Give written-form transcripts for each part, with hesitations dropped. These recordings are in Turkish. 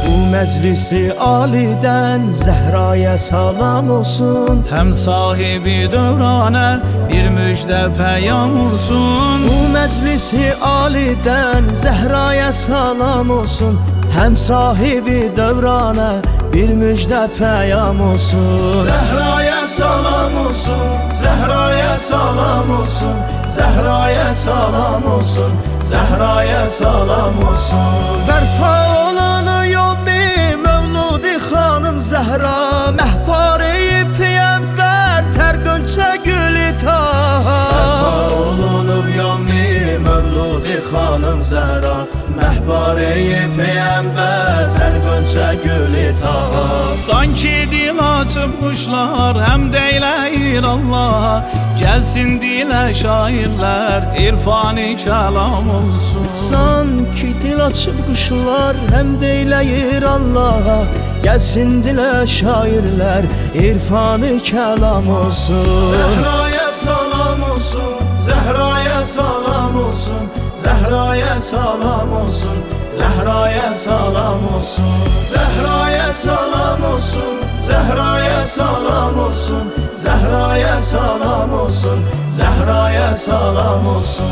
Bu meclisi aliden Zehra'ya salam olsun. Hem sahibi dövrane bir müjde peyam olsun. Bu meclisi aliden Zehra'ya salam olsun. Hem sahibi dövrane bir müjde peyam olsun. Zehra'ya salam olsun, Zehra'ya salam olsun, Zehra'ya salam olsun, Zehra'ya salam olsun. Berpa olanı yommi Mevludi Hanım Zehra, mehpare-i peygamber ter gönçe gülü taha. Berpa olunub yommi Mevludi Hanım Zehra, mehpare-i peygamber ter gönçe gülü taha. Sanki dil açıp kuşlar hem deyleyir Allah'a, gelsin dile şairler irfani kelam olsun. Sanki dil açıp kuşlar hem deyleyir Allah'a, gelsin dile şairler irfanı kelam olsun. Zehra'ya salam olsun, Zehra'ya salam olsun, Zehra'ya salam olsun, Zehra'ya salam olsun. Zehra'ya salam olsun, Zehra'ya salam olsun, Zehra'ya salam olsun, Zehra'ya salam olsun.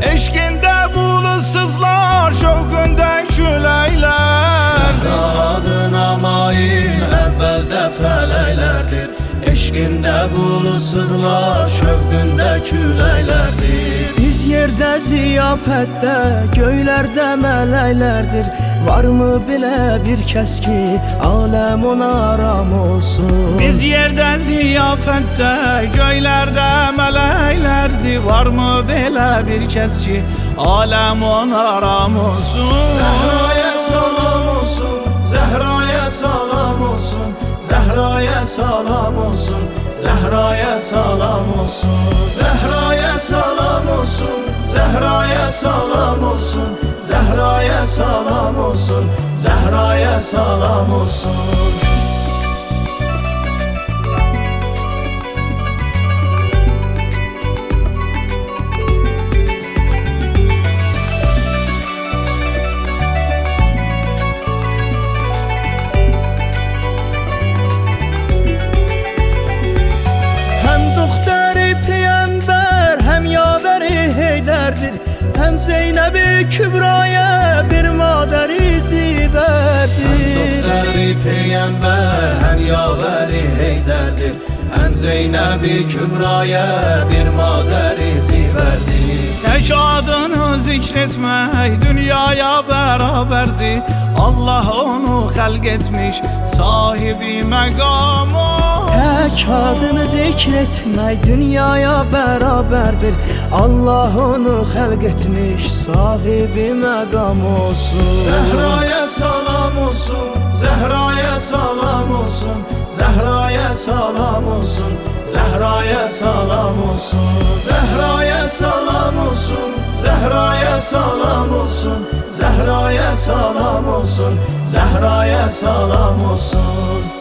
Eşkinde bulusuzlar, şevkünde küleyler. Zehra adına mail evvelde feleylerdir. Eşkinde bulusuzlar, şevkünde küleylerdir. Biz yerde ziyafette, göylerde meleylerdir. Var mı bile bir kes ki alem ona aram olsun. Biz yerde ziyafette, göylerde meleylerdi. Var mı bile bir kes ki alem ona aram olsun. Zehra'ya salam olsun, Zehra'ya salam olsun, Zehra'ya salam olsun, Zehra'ya salam olsun. Zehra'ya salam olsun, Zehra'ya salam olsun, Zehra'ya salam olsun, Zehra'ya salam olsun. Hem Zeynep-i Kübra'ya bir maderi ziverdir. Doktor-i peygamber hem yaveri heyderdir. Hem Zeynep-i Kübra'ya bir maderi ziverdir. Tek adını zikretmek dünyaya beraberdi. Allah onu halk etmiş sahibi megamı. Tek adını zikretmek dünyaya beraberdir. Allah onu halk etmiş sahibi megam olsun. Zehra'ya salam olsun, Zehra'ya salam olsun, Zehra'ya salam olsun, Zehra'ya salam olsun. Zehra'ya salam olsun, Zehra'ya salam olsun, Zehra'ya salam olsun, Zehra'ya salam olsun.